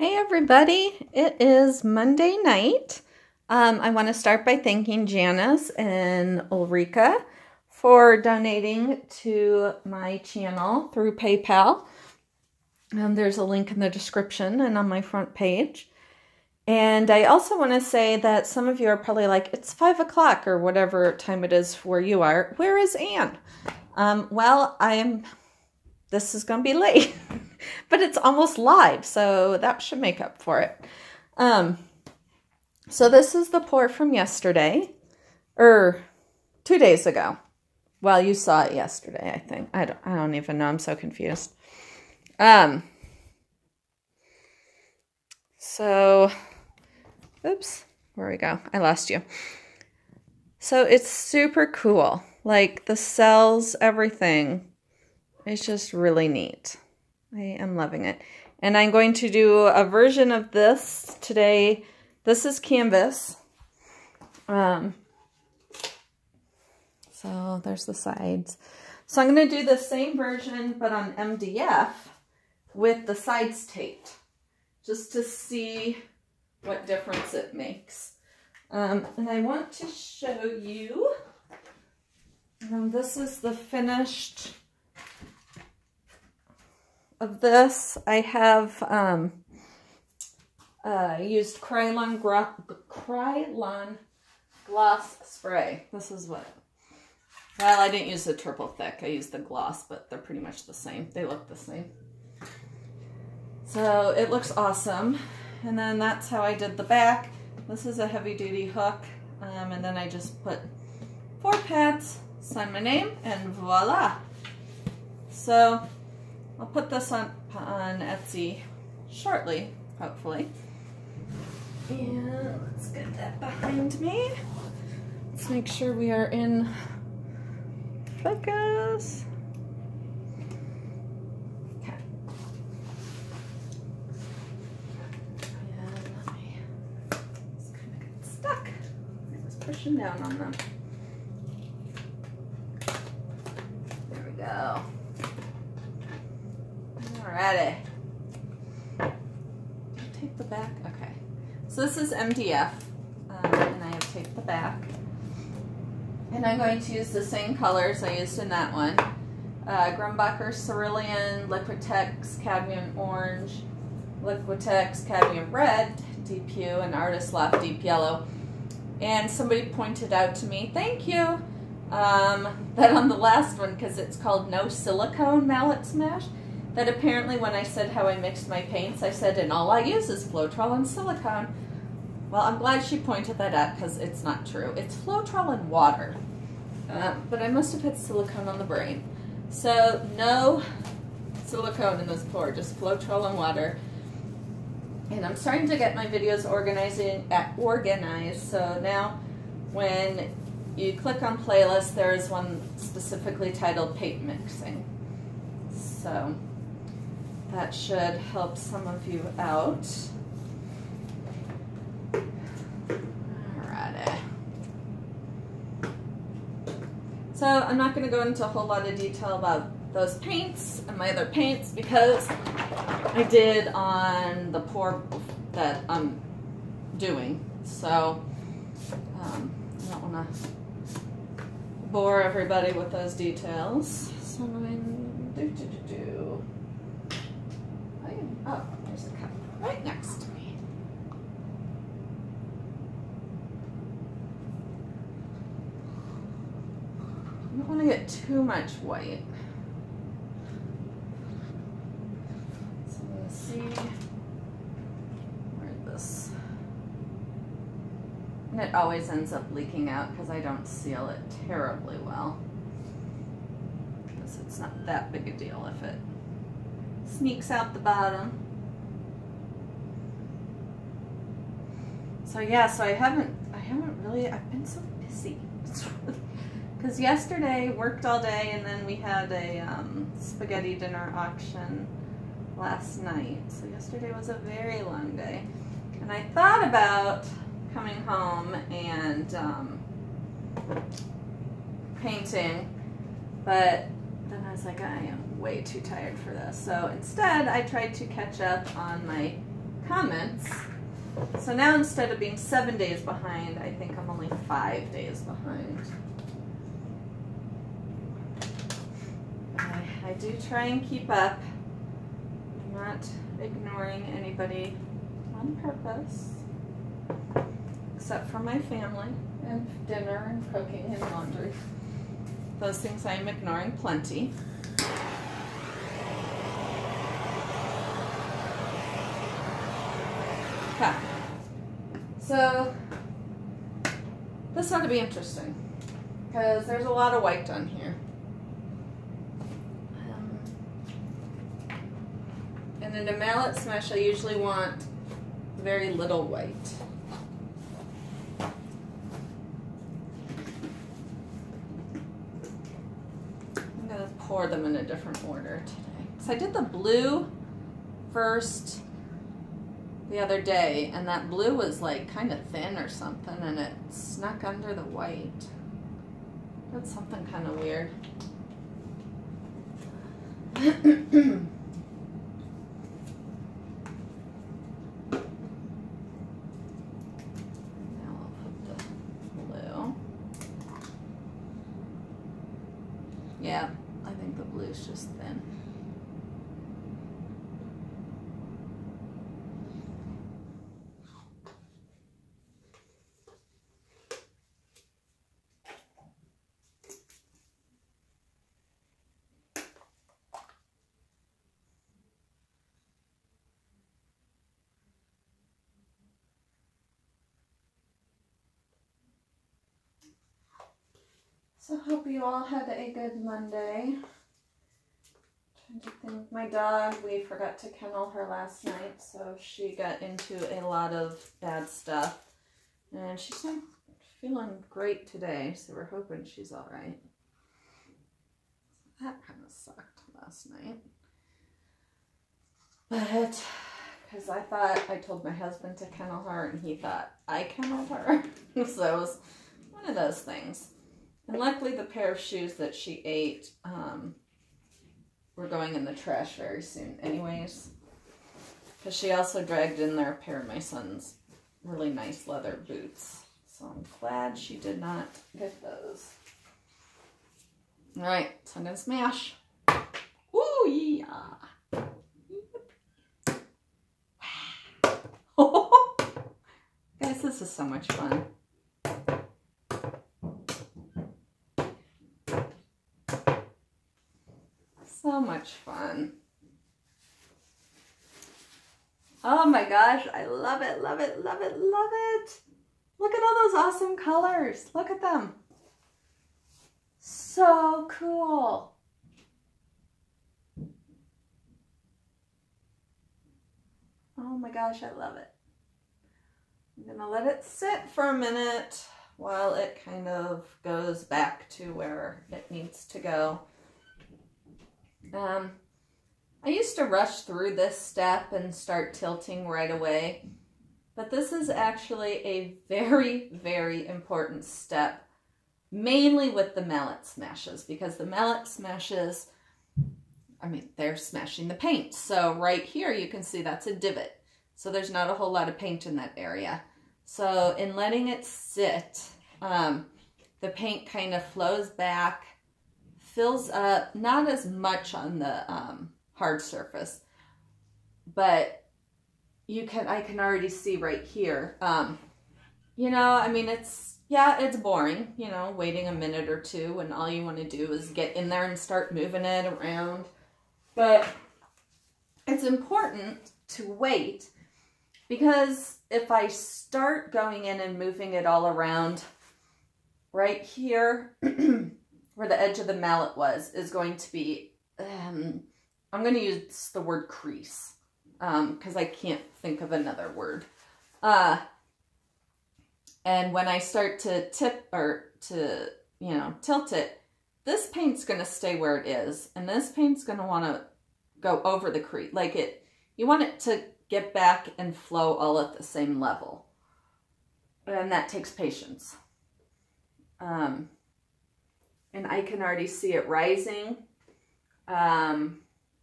Hey everybody, it is Monday night. I want to start by thanking Janice and Ulrika for donating to my channel through PayPal. There's a link in the description and on my front page. And I also want to say that some of you are probably like, it's 5 o'clock or whatever time it is where you are. Where is Anne? This is going to be late, but it's almost live, so that should make up for it. So this is the pour from yesterday, or 2 days ago. Well, you saw it yesterday, I think. I don't even know. I'm so confused. Oops, where we go? I lost you. So it's super cool. Like the cells, everything. It's just really neat. I am loving it. And I'm going to do a version of this today. This is canvas. So there's the sides. So I'm going to do the same version, but on MDF with the sides taped, just to see what difference it makes. And I want to show you, this is the finished of this. I have used Krylon gloss spray. This is what, well, I didn't use the triple thick. I used the gloss, but they're pretty much the same. They look the same. So it looks awesome. And then that's how I did the back. This is a heavy duty hook. And then I just put 4 pads, sign my name, and voila. So I'll put this on Etsy shortly, hopefully. And let's get that behind me. Let's make sure we are in focus. Okay. And let me, it's kind of get stuck. I was pushing down on them. There we go. Alrighty. Tape the back. Okay. So this is MDF, and I have taped the back. And I'm going to use the same colors I used in that one. Grumbacher Cerulean, Liquitex Cadmium Orange, Liquitex Cadmium Red, Deep Hue, and Artist Loft Deep Yellow. And somebody pointed out to me, thank you, that on the last one, because it's called No Silicone Mallet Smash, that apparently when I said how I mixed my paints, I said, and all I use is Floetrol and silicone. Well, I'm glad she pointed that out because it's not true. It's Floetrol and water. But I must have had silicone on the brain. So no silicone in this pour, just Floetrol and water. And I'm starting to get my videos organized. So now when you click on playlist, there is one specifically titled Paint Mixing. So that should help some of you out. Alrighty. So I'm not going to go into a whole lot of detail about those paints and my other paints because I did on the pour that I'm doing. So I don't want to bore everybody with those details. So oh, there's a cup right next to me. I don't want to get too much white. So let's see where this, and it always ends up leaking out because I don't seal it terribly well. Because it's not that big a deal if it sneaks out the bottom. So yeah, so I haven't really, I've been so busy. Because yesterday worked all day and then we had a spaghetti dinner auction last night. So yesterday was a very long day. And I thought about coming home and painting, but then I was like, I am way too tired for this. So instead, I tried to catch up on my comments. So now instead of being 7 days behind, I think I'm only 5 days behind. I do try and keep up. I'm not ignoring anybody on purpose, except for my family and dinner and cooking and laundry. Those things I am ignoring plenty. Okay, so this ought to be interesting because there's a lot of white done here. And in a mallet smash, I usually want very little white. I'm going to pour them in a different order today. So I did the blue first the other day, and that blue was like kind of thin or something, and it snuck under the white. That's something kind of weird. Yeah, I think the blue's just thin. So I hope you all had a good Monday. Trying to think. My dog, we forgot to kennel her last night, so she got into a lot of bad stuff. And she's not feeling great today, so we're hoping she's all right. That kind of sucked last night. But, because I told my husband to kennel her, and he thought I kenneled her. So it was one of those things. And luckily the pair of shoes that she ate were going in the trash very soon anyways. Because she also dragged in there a pair of my son's really nice leather boots. So I'm glad she did not get those. Alright, so I'm going to smash. Woo, yeah. Guys, this is so much fun. So much fun. Oh my gosh, I love it, love it, love it, love it. Look at all those awesome colors. Look at them. So cool. Oh my gosh, I love it. I'm gonna let it sit for a minute while it kind of goes back to where it needs to go. I used to rush through this step and start tilting right away, but this is actually a very, very important step, mainly with the mallet smashes, because the mallet smashes, I mean, they're smashing the paint. So right here, you can see that's a divot. So there's not a whole lot of paint in that area. So in letting it sit, the paint kind of flows back, fills up, not as much on the hard surface, but I can already see right here. You know, I mean, it's boring, you know, waiting a minute or two when all you want to do is get in there and start moving it around. But it's important to wait, because if I start going in and moving it all around, right here, where the edge of the mallet was, is going to be, I'm going to use the word crease, because I can't think of another word. And when I start to tip, or to, you know, tilt it, this paint's going to stay where it is, and this paint's going to want to go over the crease. Like you want it to get back and flow all at the same level. And that takes patience. And I can already see it rising.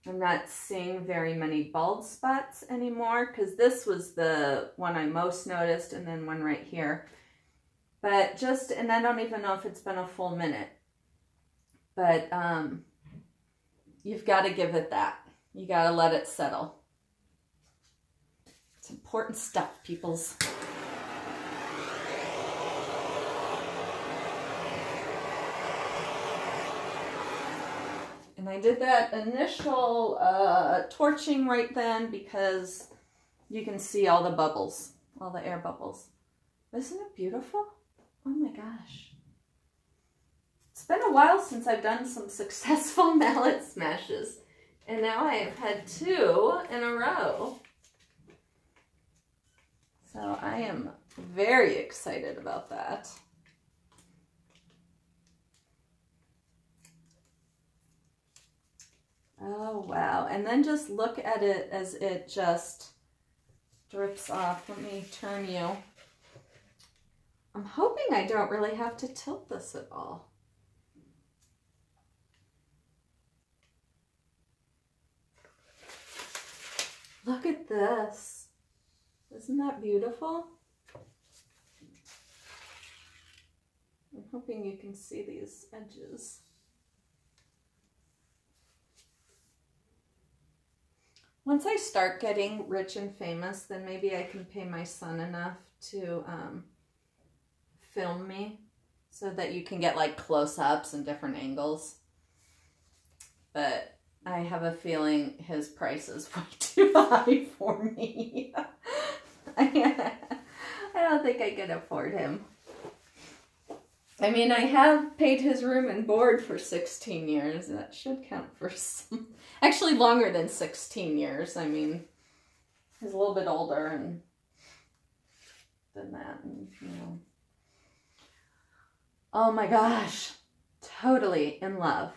I'm not seeing very many bald spots anymore because this was the one I most noticed, and then one right here. But just, and I don't even know if it's been a full minute, but you've got to give it that. You got to let it settle. It's important stuff, peoples. And I did that initial torching right then because you can see all the bubbles, all the air bubbles. Isn't it beautiful? Oh my gosh. It's been a while since I've done some successful mallet smashes. And now I've had 2 in a row. So I am very excited about that. Oh, wow. And then just look at it as it just drips off. Let me turn you. I'm hoping I don't really have to tilt this at all. Look at this. Isn't that beautiful? I'm hoping you can see these edges. Once I start getting rich and famous, then maybe I can pay my son enough to film me so that you can get like close-ups and different angles. But I have a feeling his price is way too high for me. I don't think I can afford him. I mean, I have paid his room and board for 16 years. That should count for some. Actually, longer than 16 years. I mean, he's a little bit older and than that, and, you know. Oh my gosh. Totally in love.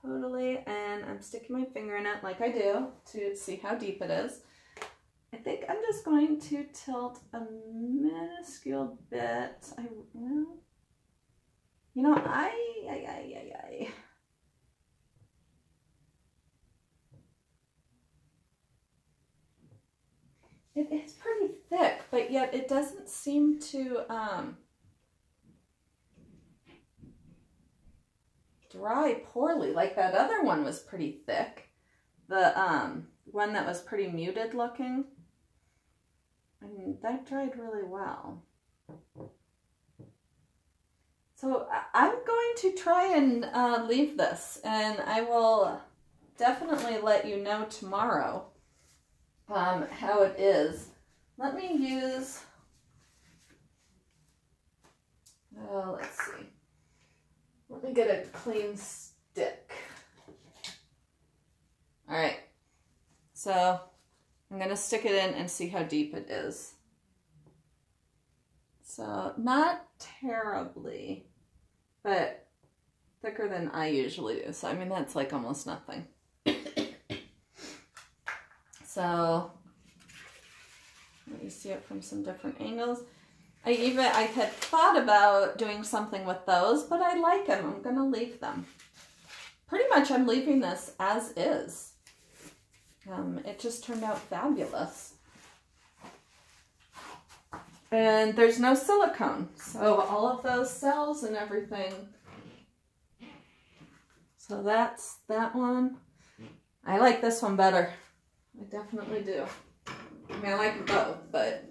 Totally. And I'm sticking my finger in it like I do to see how deep it is. I think I'm just going to tilt a minuscule bit. Well, you know, it is pretty thick, but yet it doesn't seem to dry poorly. Like that other one was pretty thick. The one that was pretty muted looking, I mean, that dried really well. So I'm going to try and leave this, and I will definitely let you know tomorrow how it is. Let me use, let's see. Let me get a clean stick. All right, so I'm gonna stick it in and see how deep it is. So not terribly, but thicker than I usually do. So I mean, that's like almost nothing. So let me see it from some different angles. I had thought about doing something with those, but I like them. I'm gonna leave them. Pretty much I'm leaving this as is. It just turned out fabulous. And there's no silicone, so all of those cells and everything. So that's that one. I like this one better. I definitely do. I mean, I like them both, but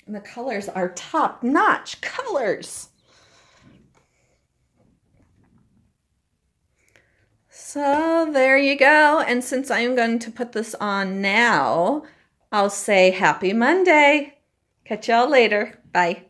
the colors are top-notch colors. So there you go. And since I'm going to put this on now, I'll say happy Monday. Catch y'all later. Bye.